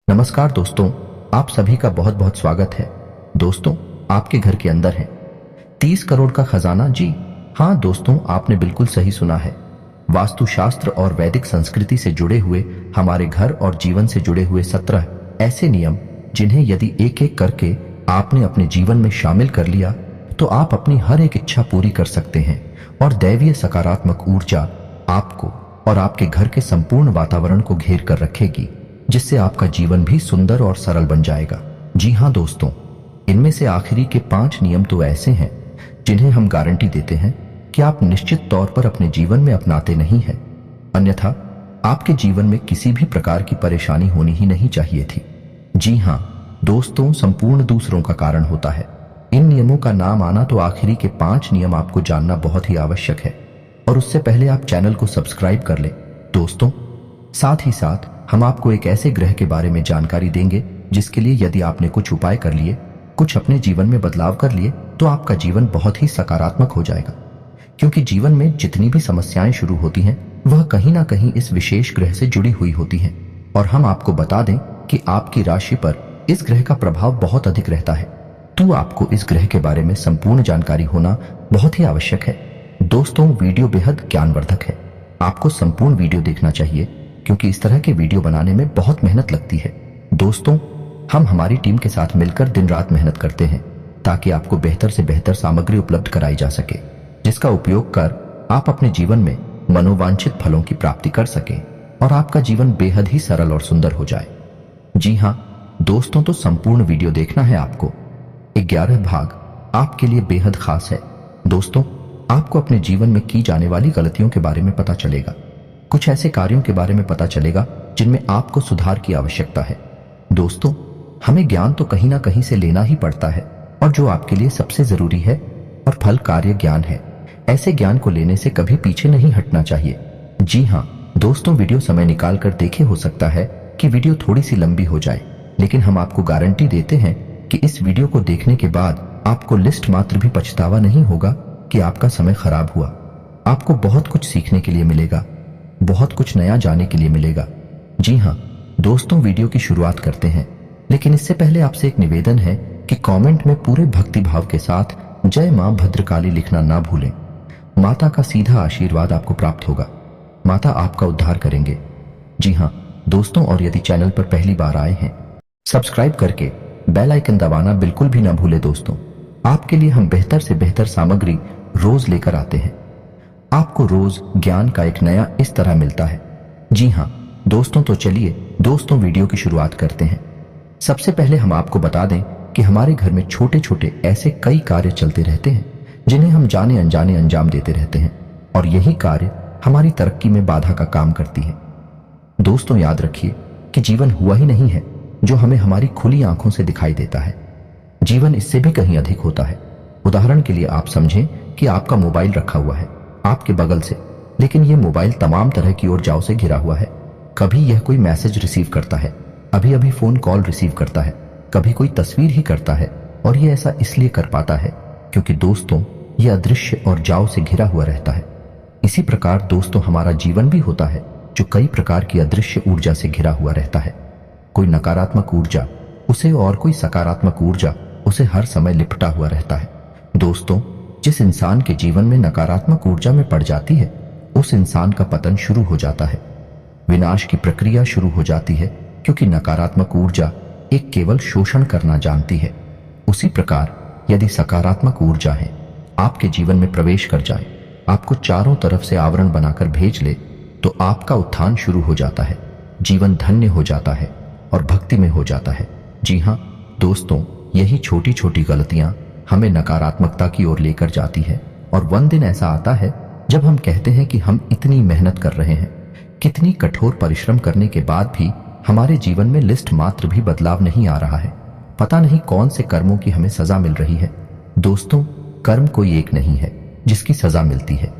नमस्कार दोस्तों, आप सभी का बहुत बहुत स्वागत है। दोस्तों, आपके घर के अंदर है 30 करोड़ का खजाना। जी हाँ दोस्तों, आपने बिल्कुल सही सुना है। वास्तुशास्त्र और वैदिक संस्कृति से जुड़े हुए हमारे घर और जीवन से जुड़े हुए 17 ऐसे नियम, जिन्हें यदि एक एक करके आपने अपने जीवन में शामिल कर लिया तो आप अपनी हर एक इच्छा पूरी कर सकते हैं और दैवीय सकारात्मक ऊर्जा आपको और आपके घर के संपूर्ण वातावरण को घेर कर रखेगी, जिससे आपका जीवन भी सुंदर और सरल बन जाएगा। जी हाँ दोस्तों, इनमें से आखिरी के 5 नियम तो ऐसे हैं जिन्हें हम गारंटी देते हैं कि आप निश्चित तौर पर अपने जीवन में अपनाते नहीं हैं, अन्यथा आपके जीवन में किसी भी प्रकार की परेशानी होनी ही नहीं चाहिए थी। जी हाँ दोस्तों, संपूर्ण दूसरों का कारण होता है। इन नियमों का नाम आना तो आखिरी के 5 नियम आपको जानना बहुत ही आवश्यक है, और उससे पहले आप चैनल को सब्सक्राइब कर लें। दोस्तों, साथ ही साथ हम आपको एक ऐसे ग्रह के बारे में जानकारी देंगे जिसके लिए यदि आपने कुछ उपाय कर लिए, कुछ अपने जीवन में बदलाव कर लिए, तो आपका जीवन बहुत ही सकारात्मक हो जाएगा। क्योंकि जीवन में जितनी भी समस्याएं शुरू होती हैं वह कहीं ना कहीं इस विशेष ग्रह से जुड़ी हुई होती हैं, और हम आपको बता दें कि आपकी राशि पर इस ग्रह का प्रभाव बहुत अधिक रहता है, तो आपको इस ग्रह के बारे में संपूर्ण जानकारी होना बहुत ही आवश्यक है। दोस्तों, वीडियो बेहद ज्ञानवर्धक है, आपको संपूर्ण वीडियो देखना चाहिए, क्योंकि इस तरह के वीडियो बनाने में बहुत मेहनत लगती है। दोस्तों, हम हमारी टीम के साथ मिलकर दिन रात मेहनत करते हैं ताकि आपको बेहतर से बेहतर सामग्री उपलब्ध कराई जा सके, जिसका उपयोग कर आप अपने जीवन में मनोवांछित फलों की प्राप्ति कर सकें और आपका जीवन बेहद ही सरल और सुंदर हो जाए। जी हाँ दोस्तों, तो संपूर्ण वीडियो देखना है आपको। 11 भाग आपके लिए बेहद खास है। दोस्तों, आपको अपने जीवन में की जाने वाली गलतियों के बारे में पता चलेगा, कुछ ऐसे कार्यों के बारे में पता चलेगा जिनमें आपको सुधार की आवश्यकता है। दोस्तों, हमें ज्ञान तो कहीं ना कहीं से लेना ही पड़ता है, और जो आपके लिए सबसे जरूरी है और फल कार्य ज्ञान है, ऐसे ज्ञान को लेने से कभी पीछे नहीं हटना चाहिए। जी हाँ दोस्तों, वीडियो समय निकाल कर देखे। हो सकता है कि वीडियो थोड़ी सी लंबी हो जाए, लेकिन हम आपको गारंटी देते हैं कि इस वीडियो को देखने के बाद आपको लिस्ट मात्र भी पछतावा नहीं होगा कि आपका समय खराब हुआ। आपको बहुत कुछ सीखने के लिए मिलेगा, बहुत कुछ नया जानने के लिए मिलेगा। जी हाँ दोस्तों, वीडियो की शुरुआत करते हैं, लेकिन इससे पहले आपसे एक निवेदन है कि कमेंट में पूरे भक्ति भाव के साथ जय मां भद्रकाली लिखना ना भूलें। माता का सीधा आशीर्वाद आपको प्राप्त होगा, माता आपका उद्धार करेंगे। जी हाँ दोस्तों, और यदि चैनल पर पहली बार आए हैं, सब्सक्राइब करके बेल आइकन दबाना बिल्कुल भी ना भूले। दोस्तों, आपके लिए हम बेहतर से बेहतर सामग्री रोज लेकर आते हैं, आपको रोज ज्ञान का एक नया इस तरह मिलता है। जी हाँ दोस्तों, तो चलिए दोस्तों वीडियो की शुरुआत करते हैं। सबसे पहले हम आपको बता दें कि हमारे घर में छोटे छोटे ऐसे कई कार्य चलते रहते हैं जिन्हें हम जाने अनजाने अंजाम देते रहते हैं, और यही कार्य हमारी तरक्की में बाधा का काम करती है। दोस्तों, याद रखिए कि जीवन हुआ ही नहीं है जो हमें हमारी खुली आंखों से दिखाई देता है। जीवन इससे भी कहीं अधिक होता है। उदाहरण के लिए आप समझें कि आपका मोबाइल रखा हुआ है आपके बगल से, लेकिन यह मोबाइल तमाम तरह की ऊर्जाओं से घिरा हुआ है। कभी यह कोई मैसेज रिसीव करता है, अभी अभी फोन कॉल रिसीव करता है, कभी कोई तस्वीर ही करता है, और यह ऐसा इसलिए कर पाता है क्योंकि दोस्तों यह अदृश्य ऊर्जाओं से घिरा हुआ रहता है। इसी प्रकार दोस्तों हमारा जीवन भी होता है जो कई प्रकार की अदृश्य ऊर्जा से घिरा हुआ रहता है। कोई नकारात्मक ऊर्जा उसे और कोई सकारात्मक ऊर्जा उसे हर समय लिपटा हुआ रहता है। दोस्तों, जिस इंसान के जीवन में नकारात्मक ऊर्जा में पड़ जाती है, उस इंसान का पतन शुरू हो जाता है, विनाश की प्रक्रिया शुरू हो जाती है, क्योंकि नकारात्मक ऊर्जा एक केवल शोषण करना जानती है। उसी प्रकार यदि सकारात्मक ऊर्जा है आपके जीवन में प्रवेश कर जाए, आपको चारों तरफ से आवरण बनाकर भेज ले, तो आपका उत्थान शुरू हो जाता है, जीवन धन्य हो जाता है और भक्ति में हो जाता है। जी हाँ दोस्तों, यही छोटी छोटी गलतियां हमें नकारात्मकता की ओर लेकर जाती है, और वन दिन ऐसा आता है जब हम कहते हैं कि हम इतनी मेहनत कर रहे हैं, कितनी कठोर परिश्रम करने के बाद भी हमारे जीवन में लिस्ट मात्र भी बदलाव नहीं आ रहा है। पता नहीं कौन से कर्मों की हमें सजा मिल रही है। दोस्तों, कर्म कोई एक नहीं है जिसकी सजा मिलती है।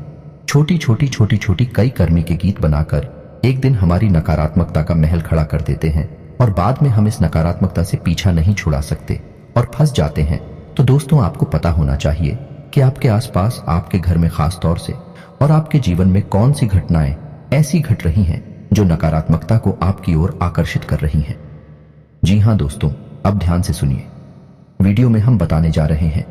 छोटी छोटी कई कर्मी के गीत बनाकर एक दिन हमारी नकारात्मकता का महल खड़ा कर देते हैं, और बाद में हम इस नकारात्मकता से पीछा नहीं छुड़ा सकते और फंस जाते हैं। तो दोस्तों, आपको पता होना चाहिए कि आपके आसपास, आपके घर में खास तौर से, और आपके जीवन में कौन सी घटनाएं ऐसी घट रही हैं जो नकारात्मकता को आपकी ओर आकर्षित कर रही हैं। जी हाँ दोस्तों, अब ध्यान से सुनिए। वीडियो में हम बताने जा रहे हैं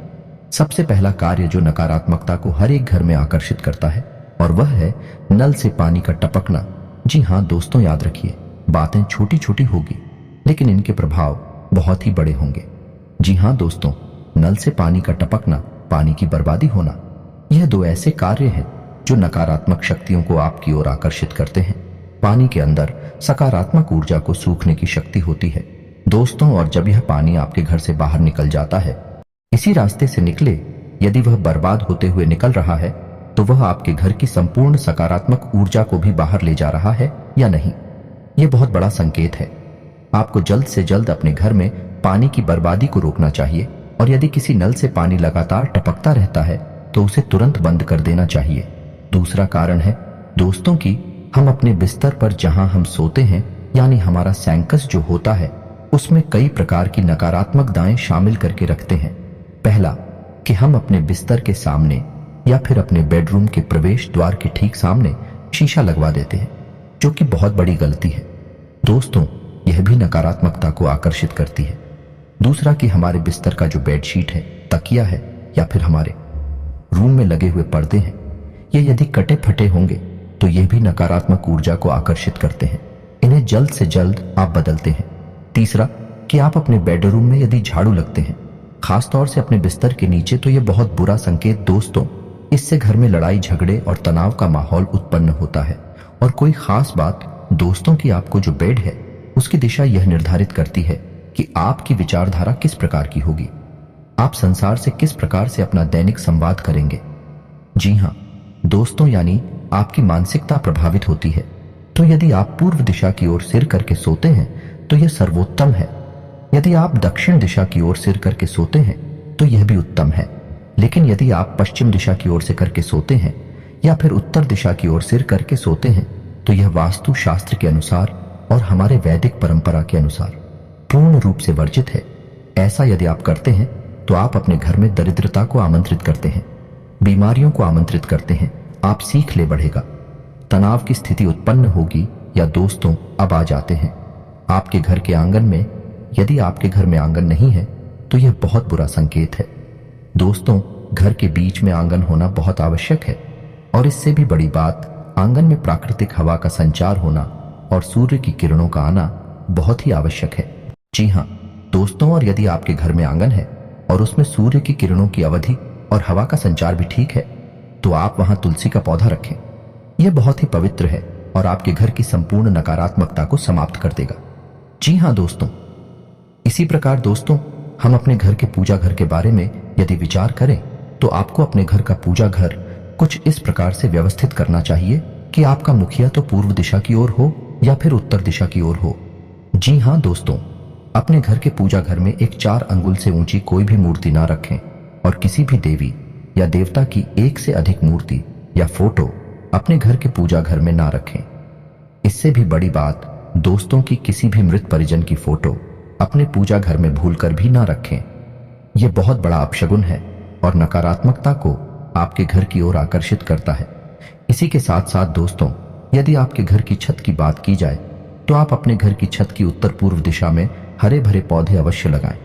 सबसे पहला कार्य जो नकारात्मकता को हर एक घर में आकर्षित करता है, और वह है नल से पानी का टपकना। जी हाँ दोस्तों, याद रखिए, बातें छोटी छोटी होगी लेकिन इनके प्रभाव बहुत ही बड़े होंगे। जी हाँ दोस्तों, नल से पानी का टपकना, पानी की बर्बादी होना, यह दो ऐसे कार्य हैं जो नकारात्मक शक्तियों को आपकी ओर आकर्षित करते हैं। पानी के अंदर सकारात्मक ऊर्जा को सूखने की शक्ति होती है दोस्तों, और जब यह पानी आपके घर से बाहर निकल जाता है, इसी रास्ते से निकले, यदि वह बर्बाद होते हुए निकल रहा है तो वह आपके घर की संपूर्ण सकारात्मक ऊर्जा को भी बाहर ले जा रहा है या नहीं। यह बहुत बड़ा संकेत है। आपको जल्द से जल्द अपने घर में पानी की बर्बादी को रोकना चाहिए, और यदि किसी नल से पानी लगातार टपकता रहता है तो उसे तुरंत बंद कर देना चाहिए। दूसरा कारण है दोस्तों कि हम अपने बिस्तर पर जहां हम सोते हैं, यानी हमारा सैंकस जो होता है, उसमें कई प्रकार की नकारात्मक दाएं शामिल करके रखते हैं। पहला कि हम अपने बिस्तर के सामने या फिर अपने बेडरूम के प्रवेश द्वार के ठीक सामने शीशा लगवा देते हैं, जो कि बहुत बड़ी गलती है दोस्तों। यह भी नकारात्मकता को आकर्षित करती है। दूसरा कि हमारे बिस्तर का जो बेडशीट है, तकिया है, या फिर हमारे रूम में लगे हुए पर्दे हैं, ये यदि कटे फटे होंगे तो यह भी नकारात्मक ऊर्जा को आकर्षित करते हैं। इन्हें जल्द से जल्द आप बदलते हैं। तीसरा कि आप अपने बेडरूम में यदि झाड़ू लगते हैं, खासतौर से अपने बिस्तर के नीचे, तो यह बहुत बुरा संकेत दोस्तों। इससे घर में लड़ाई झगड़े और तनाव का माहौल उत्पन्न होता है। और कोई खास बात दोस्तों कि आपको जो बेड है उसकी दिशा यह निर्धारित करती है कि आपकी विचारधारा किस प्रकार की होगी, आप संसार से किस प्रकार से अपना दैनिक संवाद करेंगे। जी हाँ दोस्तों, यानी आपकी मानसिकता प्रभावित होती है। तो यदि आप पूर्व दिशा की ओर सिर करके सोते हैं तो यह सर्वोत्तम है। यदि आप दक्षिण दिशा की ओर सिर करके सोते हैं तो यह भी उत्तम है। लेकिन यदि आप पश्चिम दिशा की ओर से करके सोते हैं या फिर उत्तर दिशा की ओर सिर करके सोते हैं तो यह वास्तु शास्त्र के अनुसार और हमारे वैदिक परंपरा के अनुसार पूर्ण रूप से वर्जित है। ऐसा यदि आप करते हैं तो आप अपने घर में दरिद्रता को आमंत्रित करते हैं, बीमारियों को आमंत्रित करते हैं। आप सीख ले बढ़ेगा, तनाव की स्थिति उत्पन्न होगी। या दोस्तों, अब आ जाते हैं आपके घर के आंगन में। यदि आपके घर में आंगन नहीं है तो यह बहुत बुरा संकेत है दोस्तों। घर के बीच में आंगन होना बहुत आवश्यक है, और इससे भी बड़ी बात, आंगन में प्राकृतिक हवा का संचार होना और सूर्य की किरणों का आना बहुत ही आवश्यक है। जी हाँ दोस्तों, और यदि आपके घर में आंगन है और उसमें सूर्य की किरणों की अवधि और हवा का संचार भी ठीक है, तो आप वहां तुलसी का पौधा रखें। यह बहुत ही पवित्र है और आपके घर की संपूर्ण नकारात्मकता को समाप्त कर देगा। जी हाँ दोस्तों, इसी प्रकार दोस्तों, हम अपने घर के पूजा घर के बारे में यदि विचार करें तो आपको अपने घर का पूजा घर कुछ इस प्रकार से व्यवस्थित करना चाहिए कि आपका मुखिया तो पूर्व दिशा की ओर हो या फिर उत्तर दिशा की ओर हो। जी हाँ दोस्तों, अपने घर के पूजा घर में एक 4 अंगुल से ऊंची कोई भी मूर्ति ना रखें, और किसी भी देवी या देवता की एक से अधिक मूर्ति या फोटो अपने घर के पूजा घर में ना रखें। इससे भी बड़ी बात दोस्तों की किसी भी मृत परिजन की फोटो अपने पूजा घर में भूलकर भी ना रखें। यह बहुत बड़ा अपशगुन है और नकारात्मकता को आपके घर की ओर आकर्षित करता है। इसी के साथ साथ दोस्तों, यदि आपके घर की छत की बात की जाए तो आप अपने घर की छत की उत्तर पूर्व दिशा में हरे भरे पौधे अवश्य लगाएं।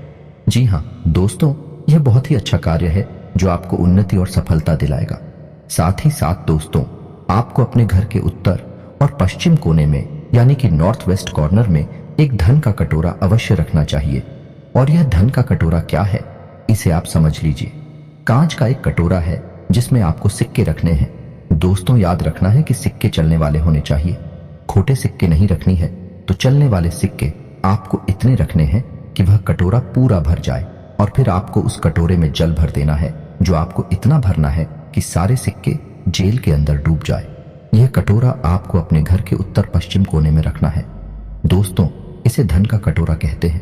जी हाँ दोस्तों, यह बहुत ही अच्छा कार्य है जो आपको उन्नति और सफलता दिलाएगा। साथ ही साथ दोस्तों, आपको अपने घर के उत्तर और पश्चिम कोने में, यानी कि नॉर्थ वेस्ट कॉर्नर में, एक धन का कटोरा अवश्य रखना चाहिए। और यह धन का कटोरा क्या है, इसे आप समझ लीजिए। कांच का एक कटोरा है जिसमें आपको सिक्के रखने हैं। दोस्तों, याद रखना है कि सिक्के चलने वाले होने चाहिए, खोटे सिक्के नहीं रखनी है। तो चलने वाले सिक्के आपको इतने रखने हैं कि वह कटोरा पूरा भर जाए, और फिर आपको उस कटोरे में जल भर देना है, जो आपको इतना भरना है कि सारे सिक्के जेल के अंदर डूब जाए। यह कटोरा आपको अपने घर के उत्तर पश्चिम कोने में रखना है। दोस्तों, इसे धन का कटोरा कहते हैं।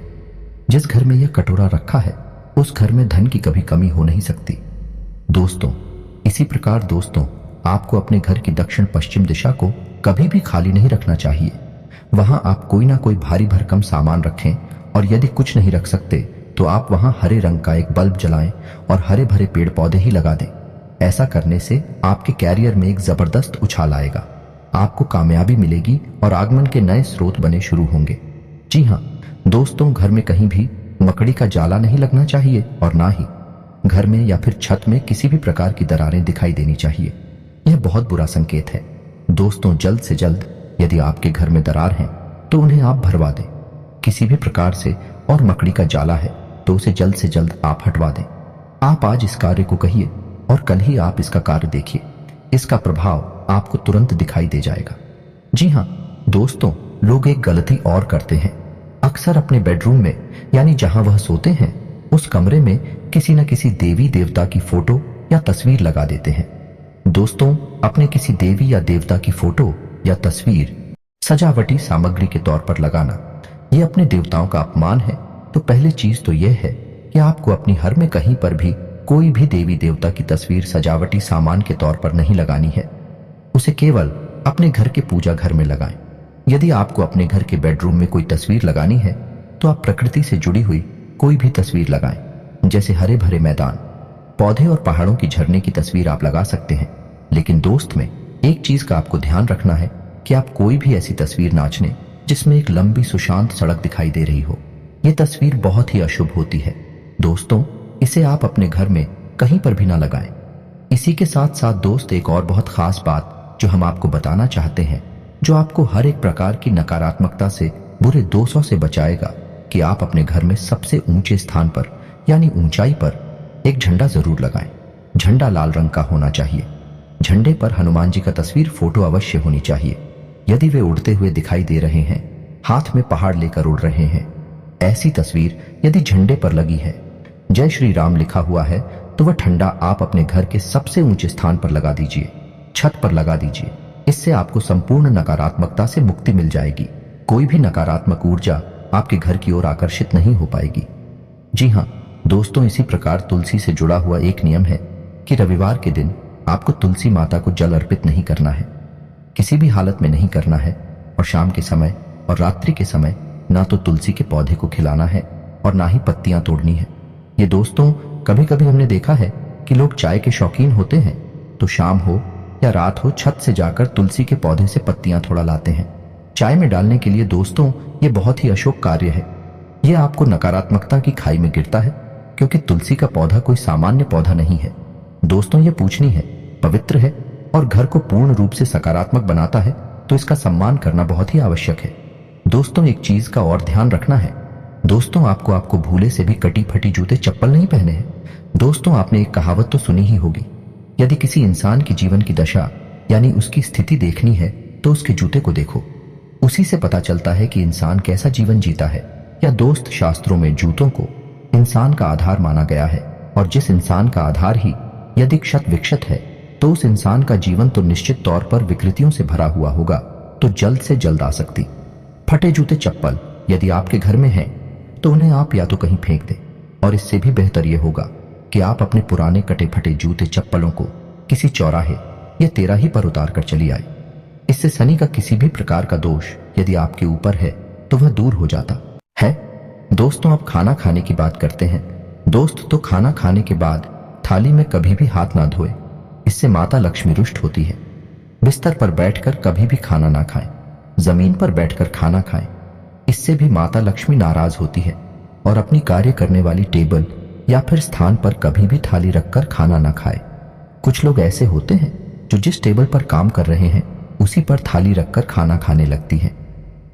जिस घर में यह कटोरा रखा है उस घर में धन की कभी कमी हो नहीं सकती। दोस्तों, इसी प्रकार दोस्तों, आपको अपने घर की दक्षिण पश्चिम दिशा को कभी भी खाली नहीं रखना चाहिए। वहां आप कोई ना कोई भारी भरकम सामान रखें, और यदि कुछ नहीं रख सकते तो आप वहां हरे रंग का एक बल्ब जलाएं और हरे भरे पेड़ पौधे ही लगा दें। ऐसा करने से आपके कैरियर में एक जबरदस्त उछाल आएगा, आपको कामयाबी मिलेगी और आगमन के नए स्रोत बने शुरू होंगे। जी हाँ दोस्तों, घर में कहीं भी मकड़ी का जाला नहीं लगना चाहिए और ना ही घर में या फिर छत में किसी भी प्रकार की दरारें दिखाई देनी चाहिए। यह बहुत बुरा संकेत है। दोस्तों, जल्द से जल्द यदि आपके घर में दरार है तो उन्हें आप भरवा दें किसी भी प्रकार से, और मकड़ी का जाला है तो उसे जल्द से जल्द आप हटवा दें। आप आज इस कार्य को कहिए और कल ही आप इसका कार्य देखिए। इसका प्रभाव आपको तुरंत दिखाई दे जाएगा। जी हाँ दोस्तों, लोग एक गलती और करते हैं। अक्सर अपने बेडरूम में, यानी जहां वह सोते हैं, उस कमरे में किसी न किसी देवी देवता की फोटो या तस्वीर लगा देते हैं। दोस्तों, अपने किसी देवी या देवता की फोटो या तस्वीर सजावटी सामग्री के तौर पर लगाना यह अपने देवताओं का अपमान है। तो पहली चीज तो यह है कि आपको अपनी घर में कहीं पर भी कोई भी देवी देवता की तस्वीर सजावटी सामान के तौर पर नहीं लगानी है। उसे केवल अपने घर के पूजा घर में लगाएं। यदि आपको अपने घर के बेडरूम में कोई तस्वीर लगानी है तो आप प्रकृति से जुड़ी हुई कोई भी तस्वीर लगाएं। जैसे हरे भरे मैदान, पौधे और पहाड़ों की झरने की तस्वीर आप लगा सकते हैं। लेकिन दोस्त में एक चीज का आपको ध्यान रखना है कि आप कोई भी ऐसी तस्वीर ना चुनें जिसमें एक लंबी सुशांत सड़क दिखाई दे रही हो। यह तस्वीर बहुत ही अशुभ होती है। दोस्तों, इसे आप अपने घर में कहीं पर भी ना लगाएं। इसी के साथ साथ दोस्त, एक और बहुत खास बात जो हम आपको बताना चाहते हैं, जो आपको हर एक प्रकार की नकारात्मकता से, बुरे दोषों से बचाएगा, कि आप अपने घर में सबसे ऊंचे स्थान पर, यानी ऊंचाई पर एक झंडा जरूर लगाएं। झंडा लाल रंग का होना चाहिए। झंडे पर हनुमान जी का तस्वीर फोटो अवश्य होनी चाहिए। यदि वे उड़ते हुए दिखाई दे रहे हैं, हाथ में पहाड़ लेकर उड़ रहे हैं, ऐसी तस्वीर यदि झंडे पर लगी है, जय श्री राम लिखा हुआ है, तो वह झंडा आप अपने घर के सबसे ऊंचे स्थान पर लगा दीजिए, छत पर लगा दीजिए। इससे आपको संपूर्ण नकारात्मकता से मुक्ति मिल जाएगी। कोई भी नकारात्मक ऊर्जा आपके घर की ओर आकर्षित नहीं हो पाएगी। जी हाँ दोस्तों, इसी प्रकार तुलसी से जुड़ा हुआ एक नियम है कि रविवार के दिन आपको तुलसी माता को जल अर्पित नहीं करना है, किसी भी हालत में नहीं करना है। और शाम के समय और रात्रि के समय ना तो तुलसी के पौधे को खिलाना है और ना ही पत्तियां तोड़नी है। ये दोस्तों, कभी कभी हमने देखा है कि लोग चाय के शौकीन होते हैं तो शाम हो या रात हो, छत से जाकर तुलसी के पौधे से पत्तियां थोड़ा लाते हैं चाय में डालने के लिए। दोस्तों, ये बहुत ही अशुभ कार्य है। यह आपको नकारात्मकता की खाई में गिरता है, क्योंकि तुलसी का पौधा कोई सामान्य पौधा नहीं है। दोस्तों, यह पूजनीय है, पवित्र है और घर को पूर्ण रूप से सकारात्मक बनाता है, तो इसका सम्मान करना बहुत ही आवश्यक है। दोस्तों, एक चीज का और ध्यान रखना है। दोस्तों, आपको भूले से भी कटी फटी जूते चप्पल नहीं पहने हैं। दोस्तों, आपने एक कहावत तो सुनी ही होगी, यदि किसी इंसान की जीवन की दशा, यानी उसकी स्थिति देखनी है तो उसके जूते को देखो। उसी से पता चलता है कि इंसान कैसा जीवन जीता है। या दोस्त, शास्त्रों में जूतों को इंसान का आधार माना गया है, और जिस इंसान का आधार ही यदि क्षत विक्षत है तो उस इंसान का जीवन तो निश्चित तौर पर विकृतियों से भरा हुआ होगा। तो जल्द से जल्द आ सकती फटे जूते चप्पल यदि आपके घर में हैं तो उन्हें आप या तो कहीं फेंक दें, और इससे भी बेहतर यह होगा कि आप अपने पुराने कटे फटे जूते चप्पलों को किसी चौराहे या तेराही पर उतार कर चली आए। इससे शनि का किसी भी प्रकार का दोष यदि आपके ऊपर है तो वह दूर हो जाता है। दोस्तों, अब खाना खाने की बात करते हैं। दोस्त, तो खाना खाने के बाद थाली में कभी भी हाथ ना धोए, इससे माता लक्ष्मी रुष्ट होती है। बिस्तर पर बैठकर कभी भी खाना ना खाएं, जमीन पर बैठकर खाना खाएं, इससे भी माता लक्ष्मी नाराज होती है। और अपनी कार्य करने वाली टेबल या फिर स्थान पर कभी भी थाली रखकर खाना ना खाए। कुछ लोग ऐसे होते हैं जो जिस टेबल पर काम कर रहे हैं उसी पर थाली रखकर खाना खाने लगती हैं।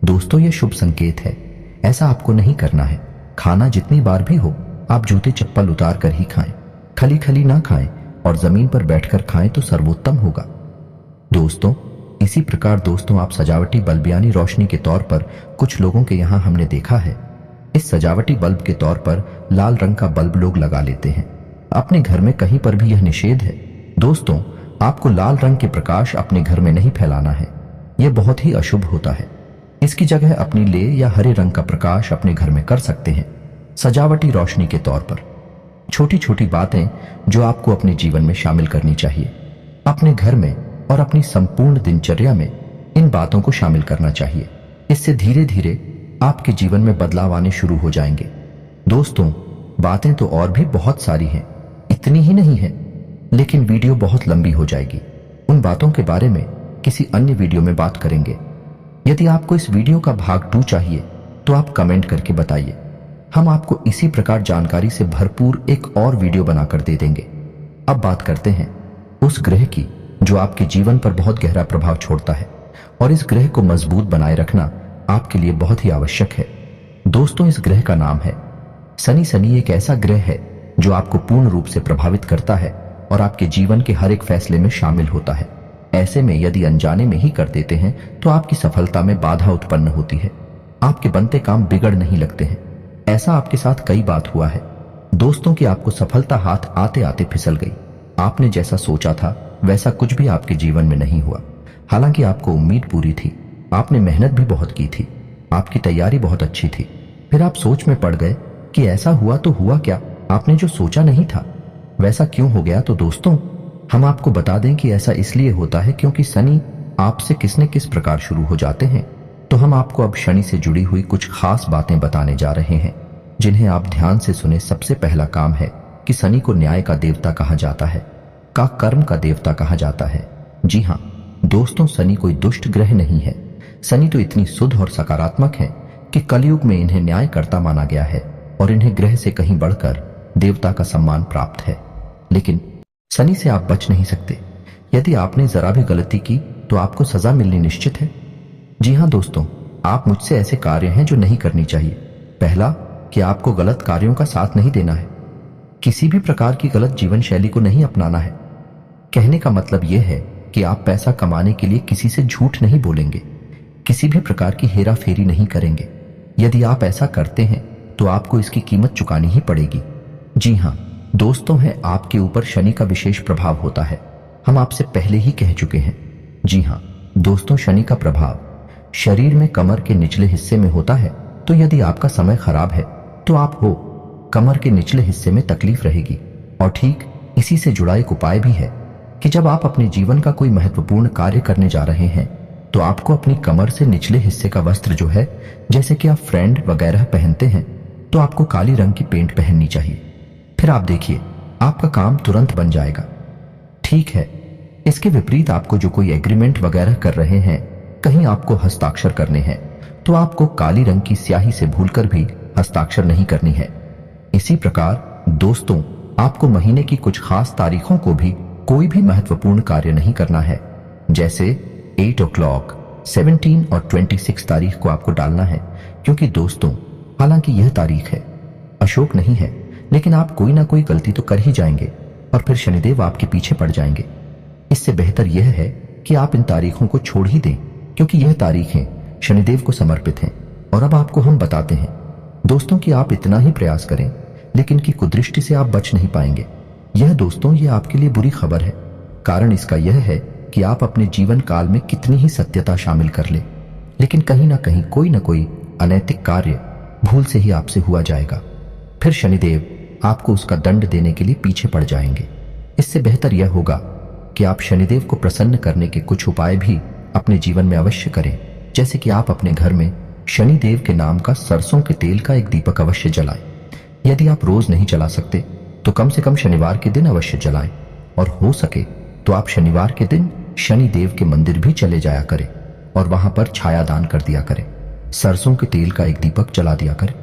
दोस्तों, यह शुभ संकेत है, ऐसा आपको नहीं करना है। खाना जितनी बार भी हो आप जूते चप्पल उतार कर ही खाएं, खली खली ना खाएं और जमीन पर बैठकर खाएं तो सर्वोत्तम होगा। दोस्तों, इसी प्रकार दोस्तों, आप सजावटी बल्ब यानी रोशनी के तौर पर कुछ लोगों के यहाँ हमने देखा है, इस सजावटी बल्ब के तौर पर लाल रंग का बल्ब लोग लगा लेते हैं। अपने घर में कहीं पर भी यह निषेध है। दोस्तों, आपको लाल रंग के प्रकाश अपने घर में नहीं फैलाना है, यह बहुत ही अशुभ होता है। इसकी जगह अपनी ले या हरे रंग का प्रकाश अपने घर में कर सकते हैं, सजावटी रोशनी के तौर पर। छोटी छोटी बातें जो आपको अपने जीवन में शामिल करनी चाहिए, अपने घर में और अपनी संपूर्ण दिनचर्या में इन बातों को शामिल करना चाहिए। इससे धीरे धीरे आपके जीवन में बदलाव आने शुरू हो जाएंगे। दोस्तों, बातें तो और भी बहुत सारी हैं, इतनी ही नहीं है, लेकिन वीडियो बहुत लंबी हो जाएगी। उन बातों के बारे में किसी अन्य वीडियो में बात करेंगे। यदि आपको इस वीडियो का भाग 2 चाहिए तो आप कमेंट करके बताइए। हम आपको इसी प्रकार जानकारी से भरपूर एक और वीडियो बनाकर दे देंगे। अब बात करते हैं उस ग्रह की जो आपके जीवन पर बहुत गहरा प्रभाव छोड़ता है, और इस ग्रह को मजबूत बनाए रखना आपके लिए बहुत ही आवश्यक है। दोस्तों, इस ग्रह का नाम है शनि। शनि एक ऐसा ग्रह है जो आपको पूर्ण रूप से प्रभावित करता है और आपके जीवन के हर एक फैसले में शामिल होता है। ऐसे में यदि अनजाने में ही कर देते हैं तो आपकी सफलता में बाधा उत्पन्न होती है, आपके बनते काम बिगड़ नहीं लगते हैं। ऐसा आपके साथ कई बार हुआ है दोस्तों कि आपको सफलता हाथ आते आते फिसल गई। आपने जैसा सोचा था वैसा कुछ भी आपके जीवन में नहीं हुआ। हालांकि आपको उम्मीद पूरी थी, आपने मेहनत भी बहुत की थी, आपकी तैयारी बहुत अच्छी थी। फिर आप सोच में पड़ गए कि ऐसा हुआ तो हुआ क्या, आपने जो सोचा नहीं था वैसा क्यों हो गया। तो दोस्तों, हम आपको बता दें कि ऐसा इसलिए होता है क्योंकि शनि आपसे किस न किस प्रकार शुरू हो जाते हैं। तो हम आपको अब शनि से जुड़ी हुई कुछ खास बातें बताने जा रहे हैं जिन्हें आप ध्यान से सुने। सबसे पहला काम है कि शनि को न्याय का देवता कहा जाता है, का कर्म का देवता कहा जाता है। जी हाँ दोस्तों, शनि कोई दुष्ट ग्रह नहीं है। शनि तो इतनी शुद्ध और सकारात्मक है कि कलयुग में इन्हें न्यायकर्ता माना गया है और इन्हें ग्रह से कहीं बढ़कर देवता का सम्मान प्राप्त है। लेकिन शनि से आप बच नहीं सकते। यदि आपने जरा भी गलती की तो आपको सजा मिलनी निश्चित है। जी हाँ दोस्तों, आप मुझसे ऐसे कार्य हैं जो नहीं करनी चाहिए। पहला, कि आपको गलत कार्यों का साथ नहीं देना है। किसी भी प्रकार की गलत जीवन शैली को नहीं अपनाना है। कहने का मतलब यह है कि आप पैसा कमाने के लिए किसी से झूठ नहीं बोलेंगे, किसी भी प्रकार की हेरा फेरी नहीं करेंगे। यदि आप ऐसा करते हैं तो आपको इसकी कीमत चुकानी ही पड़ेगी। जी हाँ दोस्तों, है आपके ऊपर शनि का विशेष प्रभाव होता है। हम आपसे पहले ही कह चुके हैं। जी हाँ दोस्तों, शनि का प्रभाव शरीर में कमर के निचले हिस्से में होता है। तो यदि आपका समय खराब है तो आप हो कमर के निचले हिस्से में तकलीफ रहेगी। और ठीक इसी से जुड़ा एक उपाय भी है कि जब आप अपने जीवन का कोई महत्वपूर्ण कार्य करने जा रहे हैं तो आपको अपनी कमर से निचले हिस्से का वस्त्र जो है, जैसे कि आप फ्रेंड वगैरह पहनते हैं, तो आपको काली रंग की पेंट पहननी चाहिए। फिर आप देखिए आपका काम तुरंत बन जाएगा। ठीक है, इसके विपरीत आपको जो कोई एग्रीमेंट वगैरह कर रहे हैं, कहीं आपको हस्ताक्षर करने हैं, तो आपको काली रंग की स्याही से भूलकर भी हस्ताक्षर नहीं करनी है। इसी प्रकार दोस्तों, आपको महीने की कुछ खास तारीखों को भी कोई भी महत्वपूर्ण कार्य नहीं करना है। जैसे 8 o'clock, 17 और 26 तारीख को आपको डालना है, क्योंकि दोस्तों हालांकि यह तारीख है, अशोक नहीं है, लेकिन आप कोई ना कोई गलती तो कर ही जाएंगे और फिर शनिदेव आपके पीछे पड़ जाएंगे। इससे बेहतर यह है कि आप इन तारीखों को छोड़ ही दें, क्योंकि यह तारीखें शनिदेव को समर्पित हैं। और अब आपको हम बताते हैं दोस्तों कि आप इतना ही प्रयास करें, लेकिन की कुदृष्टि से आप बच नहीं पाएंगे। यह दोस्तों, यह आपके लिए बुरी खबर है। कारण इसका यह है कि आप अपने जीवन काल में कितनी ही सत्यता शामिल कर ले, लेकिन कहीं ना कहीं कोई ना कोई अनैतिक कार्य भूल से ही आपसे हुआ जाएगा। फिर शनिदेव आपको उसका दंड देने के लिए पीछे पड़ जाएंगे। इससे बेहतर यह होगा कि आप शनिदेव को प्रसन्न करने के कुछ उपाय भी अपने जीवन में अवश्य करें। जैसे कि आप अपने घर में शनिदेव के नाम का सरसों के तेल का एक दीपक अवश्य जलाएं। यदि आप रोज नहीं जला सकते तो कम से कम शनिवार के दिन अवश्य जलाएं, और हो सके तो आप शनिवार के दिन शनिदेव के मंदिर भी चले जाया करें और वहां पर छाया दान कर दिया करें। सरसों के तेल का एक दीपक जला दिया करें,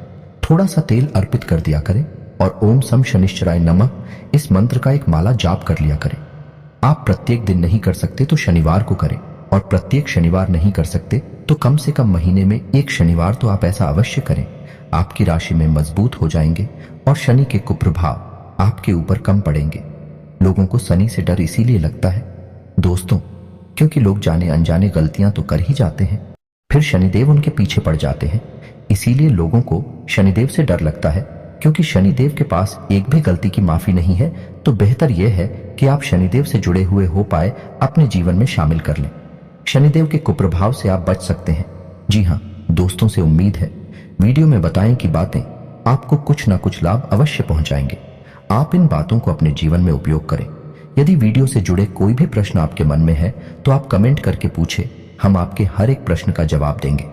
थोड़ा सा तेल अर्पित कर दिया करें और ओम सम शनिश्चराय नमः इस मंत्र का एक माला जाप कर लिया करें। आप प्रत्येक दिन नहीं कर सकते तो शनिवार को करें, और प्रत्येक शनिवार नहीं कर सकते तो कम से कम महीने में एक शनिवार तो आप ऐसा अवश्य करें। आपकी राशि में मजबूत हो जाएंगे और शनि के कुप्रभाव आपके ऊपर कम पड़ेंगे। लोगों को शनि से डर इसीलिए लगता है दोस्तों, क्योंकि लोग जाने अनजाने गलतियां तो कर ही जाते हैं, फिर शनिदेव उनके पीछे पड़ जाते हैं। इसीलिए लोगों को शनिदेव से डर लगता है, क्योंकि शनिदेव के पास एक भी गलती की माफी नहीं है। तो बेहतर यह है कि आप शनिदेव से जुड़े हुए हो पाए अपने जीवन में शामिल कर लें। शनिदेव के कुप्रभाव से आप बच सकते हैं। जी हाँ दोस्तों, से उम्मीद है वीडियो में बताएं कि बातें आपको कुछ ना कुछ लाभ अवश्य पहुंचाएंगे। आप इन बातों को अपने जीवन में उपयोग करें। यदि वीडियो से जुड़े कोई भी प्रश्न आपके मन में है तो आप कमेंट करके पूछें, हम आपके हर एक प्रश्न का जवाब देंगे।